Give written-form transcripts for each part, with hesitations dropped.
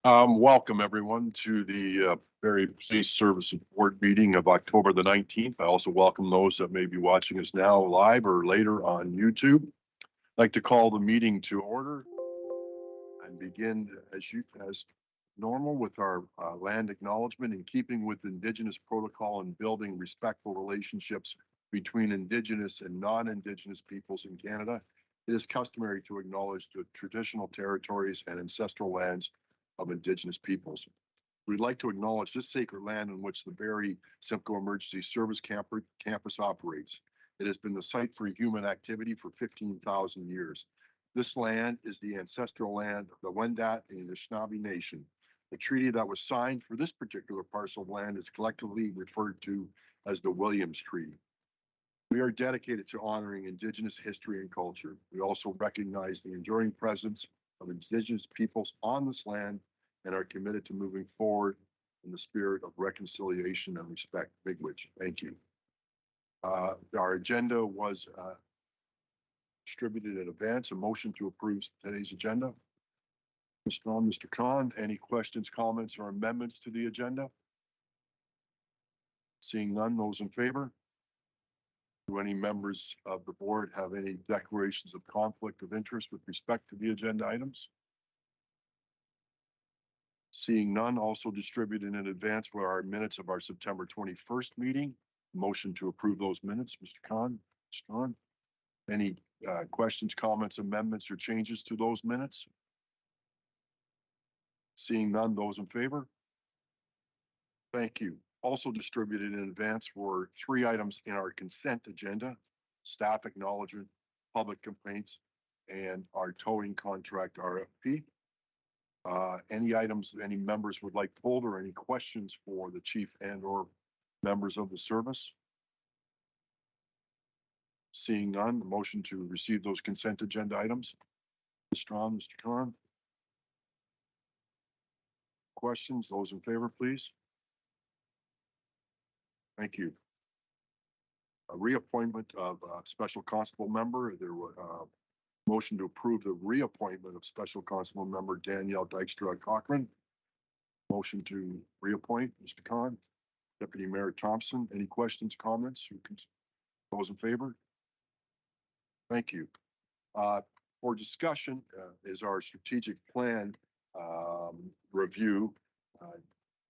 Welcome everyone to the Barrie Police Service Board meeting of October the 19th. I also welcome those that may be watching us now live or later on YouTube. I'd like to call the meeting to order and begin as normal with our land acknowledgement in keeping with Indigenous protocol and building respectful relationships between Indigenous and non-Indigenous peoples in Canada. It is customary to acknowledge the traditional territories and ancestral lands of Indigenous peoples. We'd like to acknowledge this sacred land in which the Barrie Simcoe Emergency Service Campus operates. It has been the site for human activity for 15,000 years. This land is the ancestral land of the Wendat and the Anishinaabe Nation. The treaty that was signed for this particular parcel of land is collectively referred to as the Williams Treaty. We are dedicated to honoring Indigenous history and culture. We also recognize the enduring presence of Indigenous peoples on this land and are committed to moving forward in the spirit of reconciliation and respect. Miigwech. Thank you. Our agenda was distributed in advance. A motion to approve today's agenda. Mr. Ron, Mr. Khan, any questions, comments, or amendments to the agenda? Seeing none, those in favor? Do any members of the board have any declarations of conflict of interest with respect to the agenda items? Seeing none, also distributed in advance were our minutes of our September 21st meeting. Motion to approve those minutes, Mr. Khan. Mr. Khan, any questions, comments, amendments, or changes to those minutes? Seeing none, those in favor? Thank you. Also distributed in advance were 3 items in our consent agenda: staff acknowledgement, public complaints, and our towing contract RFP. Any items that any members would like pulled, or any questions for the chief and or members of the service? Seeing none, the motion to receive those consent agenda items. Mr. Strong, Mr. Khan. Questions? Those in favor, please. Thank you. A reappointment of a special constable member. There was a motion to approve the reappointment of special constable member Danielle Dykstra Cochran. Motion to reappoint Mr. Khan. Deputy Mayor Thompson. Any questions, comments? Those in favor? Thank you. For discussion is our strategic plan review.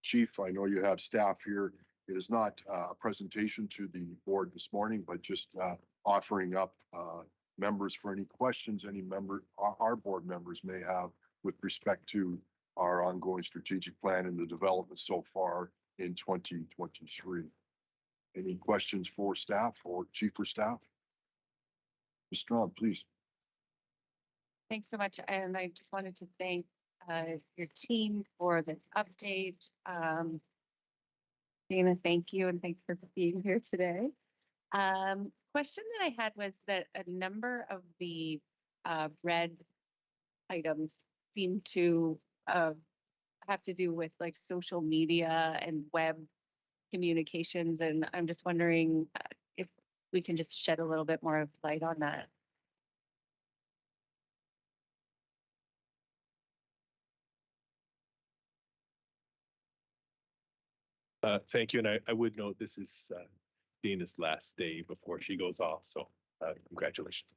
Chief, I know you have staff here. It is not a presentation to the board this morning, but just offering up members for any questions any member, our board members may have with respect to our ongoing strategic plan and the development so far in 2023. Any questions for staff or chief or staff? Ms. Strong, please. Thanks so much. And I just wanted to thank your team for this update. Dana, thank you, and thanks for being here today. Question that I had was that a number of the red items seem to have to do with like social media and web communications, and I'm just wondering if we can just shed a little bit more of light on that. Thank you, and I would note this is Dana's last day before she goes off, so congratulations.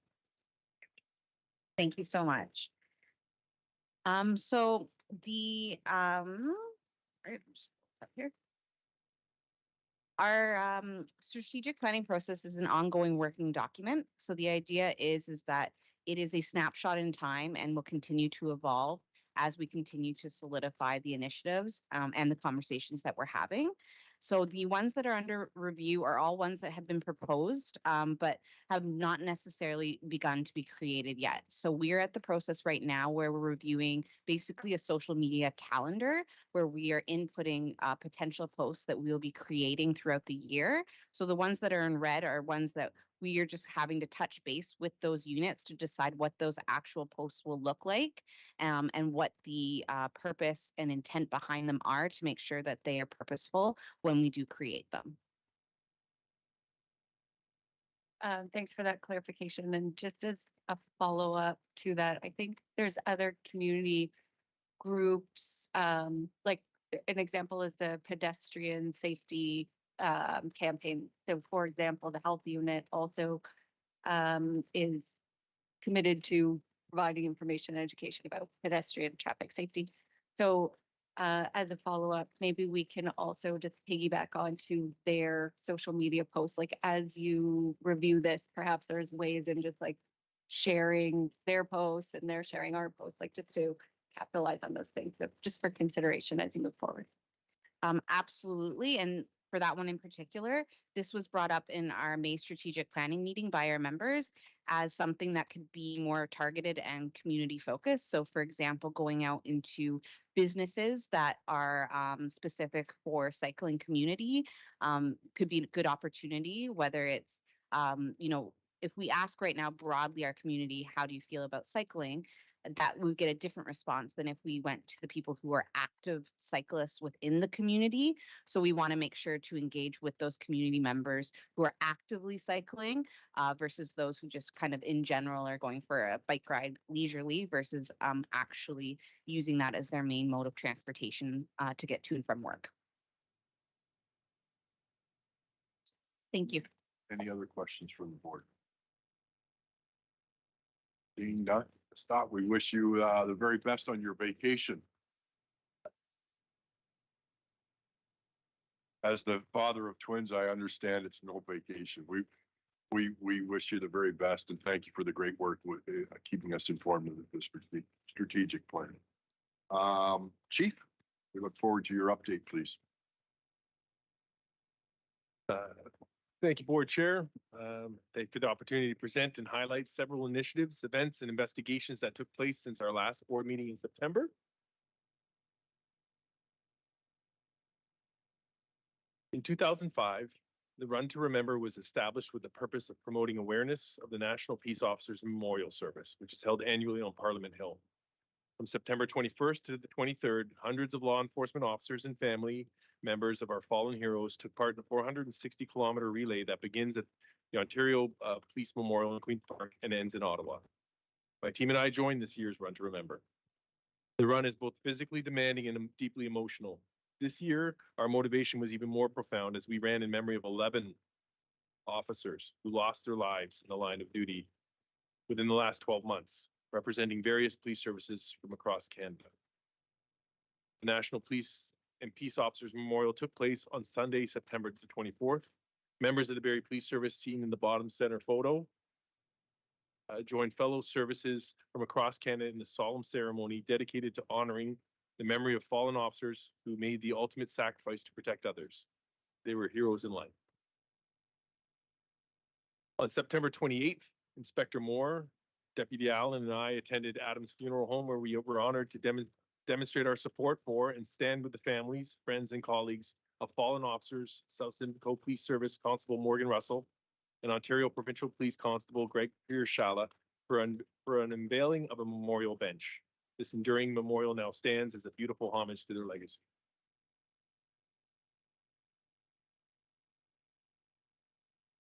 Thank you so much. So the right, just up here. Our strategic planning process is an ongoing working document. So the idea is that it is a snapshot in time and will continue to evolve as we continue to solidify the initiatives and the conversations that we're having. So the ones that are under review are all ones that have been proposed, but have not necessarily begun to be created yet. So we're at the process right now where we're reviewing basically a social media calendar where we are inputting potential posts that we'll be creating throughout the year. So the ones that are in red are ones that we are just having to touch base with those units to decide what those actual posts will look like and what the purpose and intent behind them are to make sure that they are purposeful when we do create them. Thanks for that clarification. And just as a follow-up to that, I think there's other community groups, like an example is the pedestrian safety campaign. So for example, the health unit also is committed to providing information and education about pedestrian traffic safety. So as a follow-up, maybe we can also just piggyback onto their social media posts. Like as you review this, perhaps there's ways in just like sharing their posts and they're sharing our posts, like just to capitalize on those things. So just for consideration as you move forward. Absolutely. And for that one in particular, this was brought up in our May strategic planning meeting by our members as something that could be more targeted and community focused. So, for example, going out into businesses that are specific for cycling community could be a good opportunity, whether it's, if we ask right now broadly our community, how do you feel about cycling? That we would get a different response than if we went to the people who are active cyclists within the community. So we want to make sure to engage with those community members who are actively cycling versus those who just kind of in general are going for a bike ride leisurely versus actually using that as their main mode of transportation to get to and from work. Thank you. Any other questions from the board? Being done, stop. We wish you the very best on your vacation. As the father of twins, I understand it's no vacation. We wish you the very best and thank you for the great work with keeping us informed of the strategic plan. Chief, we look forward to your update, please. Thank you, Board Chair. Thank you for the opportunity to present and highlight several initiatives, events, and investigations that took place since our last board meeting in September. In 2005, the Run to Remember was established with the purpose of promoting awareness of the National Peace Officers Memorial Service, which is held annually on Parliament Hill. From September 21st to the 23rd, hundreds of law enforcement officers and family members of our fallen heroes took part in a 460-kilometer relay that begins at the Ontario Police Memorial in Queen's Park and ends in Ottawa. My team and I joined this year's Run to Remember. The run is both physically demanding and deeply emotional. This year, our motivation was even more profound as we ran in memory of 11 officers who lost their lives in the line of duty within the last 12 months, representing various police services from across Canada. The National Police and Peace Officers Memorial took place on Sunday, September the 24th. Members of the Barrie Police Service, seen in the bottom center photo, joined fellow services from across Canada in a solemn ceremony dedicated to honoring the memory of fallen officers who made the ultimate sacrifice to protect others. They were heroes in life. On September 28th, Inspector Moore, Deputy Allen, and I attended Adam's funeral home, where we were honored to demonstrate our support for and stand with the families, friends, and colleagues of fallen officers, South Simcoe Police Service Constable Morgan Russell and Ontario Provincial Police Constable Greg Piershala for an unveiling of a memorial bench. This enduring memorial now stands as a beautiful homage to their legacy.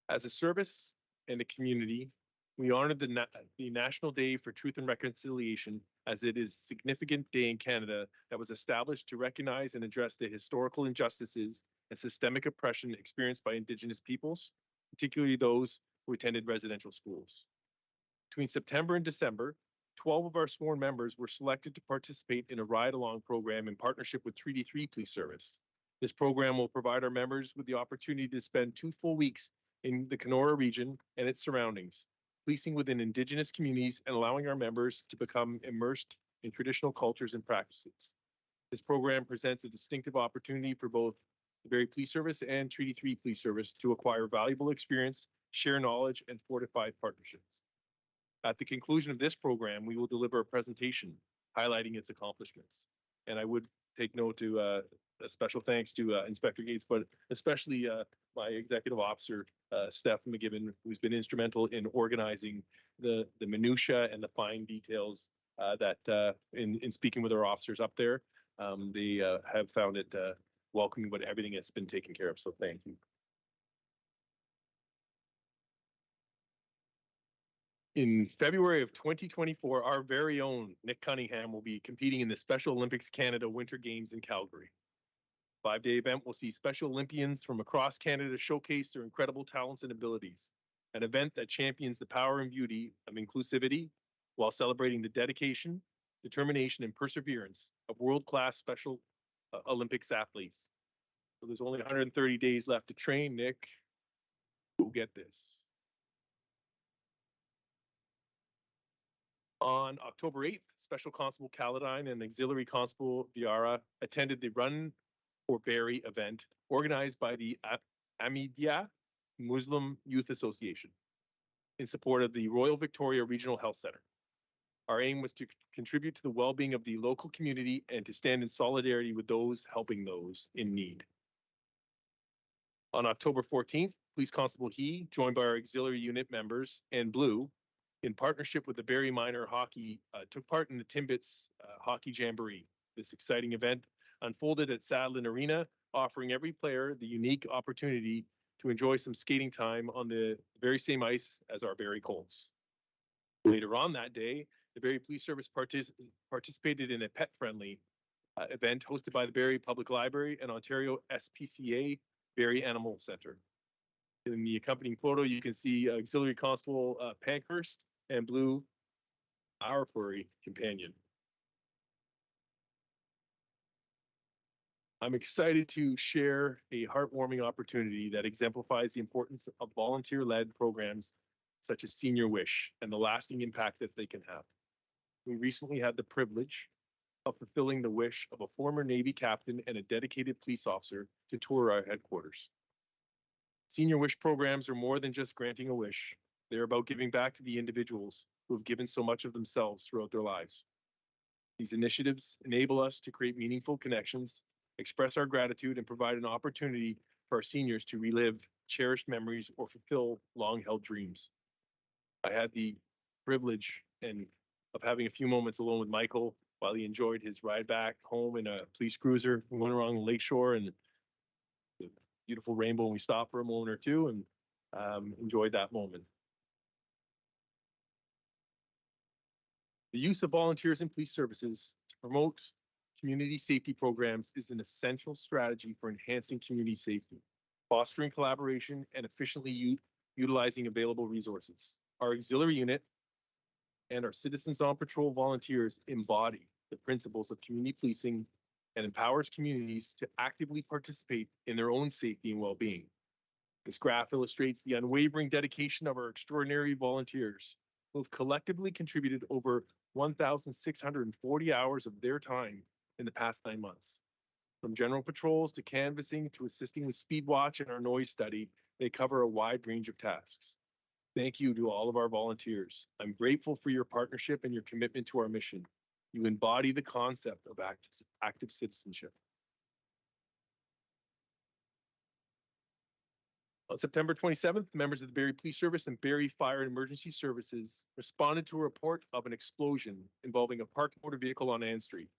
As a service and a community, we honored the National Day for Truth and Reconciliation, as it is a significant day in Canada that was established to recognize and address the historical injustices and systemic oppression experienced by Indigenous peoples, particularly those who attended residential schools. Between September and December, 12 of our sworn members were selected to participate in a ride-along program in partnership with Treaty 3 Police Service. This program will provide our members with the opportunity to spend 2 full weeks in the Kenora region and its surroundings, policing within Indigenous communities and allowing our members to become immersed in traditional cultures and practices. This program presents a distinctive opportunity for both the Barrie Police Service and Treaty 3 Police Service to acquire valuable experience, share knowledge, and fortify partnerships. At the conclusion of this program, we will deliver a presentation highlighting its accomplishments. And I would take note to a special thanks to Inspector Gates, but especially my executive officer, Steph McGibbon, who's been instrumental in organizing the minutia and the fine details that in speaking with our officers up there, they have found it welcoming, but everything has been taken care of. So thank you. In February of 2024, our very own Nick Cunningham will be competing in the Special Olympics Canada Winter Games in Calgary. 5-day event will see Special Olympians from across Canada showcase their incredible talents and abilities. An event that champions the power and beauty of inclusivity while celebrating the dedication, determination, and perseverance of world-class Special Olympics athletes. So there's only 130 days left to train, Nick. Go get this. On October 8th, Special Constable Caledine and Auxiliary Constable Viara attended the Run for Barrie event organized by the Amidia Muslim Youth Association in support of the Royal Victoria Regional Health Center. Our aim was to contribute to the well-being of the local community and to stand in solidarity with those helping those in need. On October 14th, Police Constable He, joined by our auxiliary unit members, and Blue, in partnership with the Barrie Minor Hockey, took part in the Timbits Hockey Jamboree. This exciting event unfolded at Sadlin Arena, offering every player the unique opportunity to enjoy some skating time on the very same ice as our Barrie Colts. Later on that day, the Barrie Police Service participated in a pet-friendly event hosted by the Barrie Public Library and Ontario SPCA Barrie Animal Center. In the accompanying photo, you can see Auxiliary Constable Pankhurst and Blue, our furry companion. I'm excited to share a heartwarming opportunity that exemplifies the importance of volunteer-led programs such as Senior Wish and the lasting impact that they can have. We recently had the privilege of fulfilling the wish of a former Navy captain and a dedicated police officer to tour our headquarters. Senior Wish programs are more than just granting a wish. They're about giving back to the individuals who have given so much of themselves throughout their lives. These initiatives enable us to create meaningful connections, express our gratitude, and provide an opportunity for our seniors to relive cherished memories or fulfill long-held dreams. I had the privilege of having a few moments alone with Michael while he enjoyed his ride back home in a police cruiser. We went around the lakeshore and the beautiful rainbow, and we stopped for a moment or two and enjoyed that moment. The use of volunteers in police services to promote community safety programs is an essential strategy for enhancing community safety, fostering collaboration, and efficiently utilizing available resources. Our auxiliary unit and our Citizens on Patrol volunteers embody the principles of community policing and empowers communities to actively participate in their own safety and well-being. This graph illustrates the unwavering dedication of our extraordinary volunteers, who have collectively contributed over 1,640 hours of their time in the past 9 months. From general patrols to canvassing to assisting with speed watch and our noise study, they cover a wide range of tasks. Thank you to all of our volunteers. I'm grateful for your partnership and your commitment to our mission. You embody the concept of active citizenship. On September 27th, members of the Barrie Police Service and Barrie Fire and Emergency Services responded to a report of an explosion involving a parked motor vehicle on Ann Street.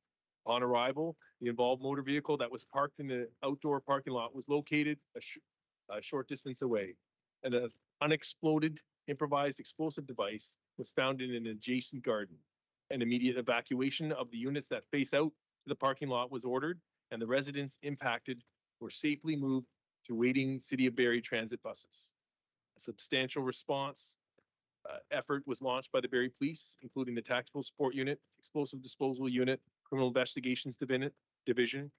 On arrival, the involved motor vehicle that was parked in the outdoor parking lot was located a short distance away, and an unexploded improvised explosive device was found in an adjacent garden. An immediate evacuation of the units that face out to the parking lot was ordered, and the residents impacted were safely moved to waiting City of Barrie transit buses. A substantial response effort was launched by the Barrie Police, including the Tactical Support Unit, Explosive Disposal Unit, Criminal Investigations Division,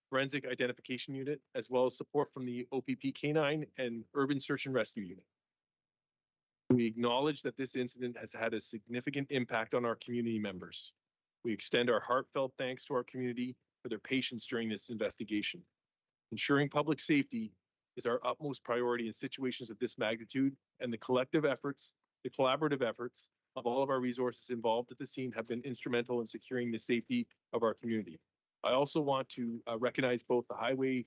Forensic Identification Unit, as well as support from the OPP K9 and Urban Search and Rescue Unit. We acknowledge that this incident has had a significant impact on our community members. We extend our heartfelt thanks to our community for their patience during this investigation. Ensuring public safety is our utmost priority in situations of this magnitude, and the collaborative efforts of all of our resources involved at the scene have been instrumental in securing the safety of our community. I also want to recognize both the Highway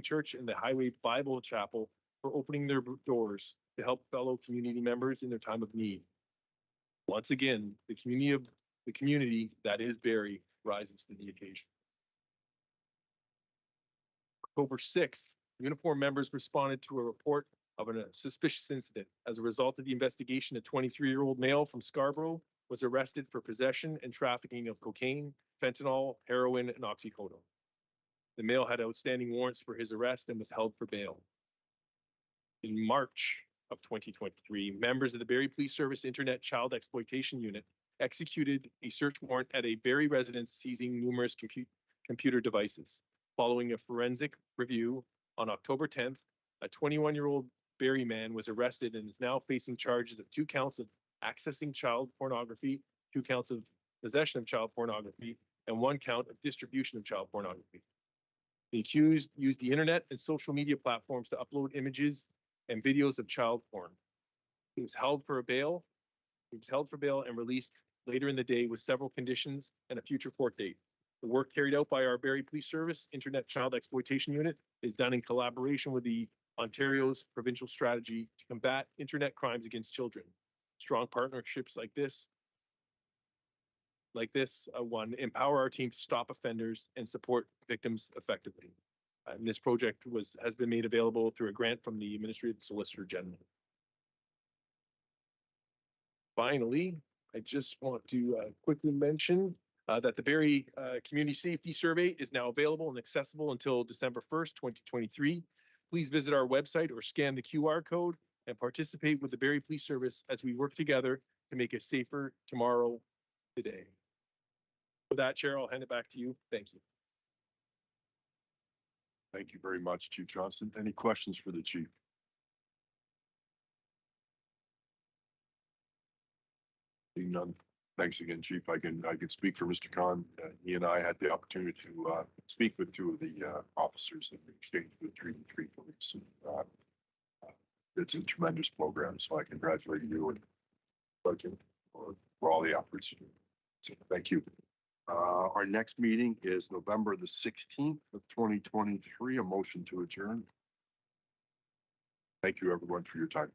Church and the Highway Bible Chapel for opening their doors to help fellow community members in their time of need. Once again, the community that is Barrie rises to the occasion. October 6th, uniformed members responded to a report of a suspicious incident. As a result of the investigation, a 23-year-old male from Scarborough was arrested for possession and trafficking of cocaine, fentanyl, heroin, and oxycodone. The male had outstanding warrants for his arrest and was held for bail. In March of 2023, members of the Barrie Police Service Internet Child Exploitation Unit executed a search warrant at a Barrie residence, seizing numerous computer devices. Following a forensic review on October 10th, a 21-year-old Barrie man was arrested and is now facing charges of 2 counts of accessing child pornography, 2 counts of possession of child pornography, and 1 count of distribution of child pornography. The accused used the internet and social media platforms to upload images and videos of child porn. He was held for bail. He was held for bail and released later in the day with several conditions and a future court date. The work carried out by our Barrie Police Service Internet Child Exploitation Unit is done in collaboration with the Ontario's provincial strategy to combat internet crimes against children. Strong partnerships like this one empower our team to stop offenders and support victims effectively. And this project has been made available through a grant from the Administrative Solicitor General. Finally, I just want to quickly mention that the Barrie Community Safety Survey is now available and accessible until December 1st, 2023. Please visit our website or scan the QR code and participate with the Barrie Police Service as we work together to make a safer tomorrow today. With that, Chair, I'll hand it back to you. Thank you. Thank you very much, Chief Johnson. Any questions for the chief? Seeing none. Thanks again, Chief. I can speak for Mr. Khan. He and I had the opportunity to speak with 2 of the officers in exchange with 3 police. It's a tremendous program, so I congratulate you and thank you for all the efforts. So thank you. Our next meeting is November the 16th of 2023. A motion to adjourn. Thank you, everyone, for your time.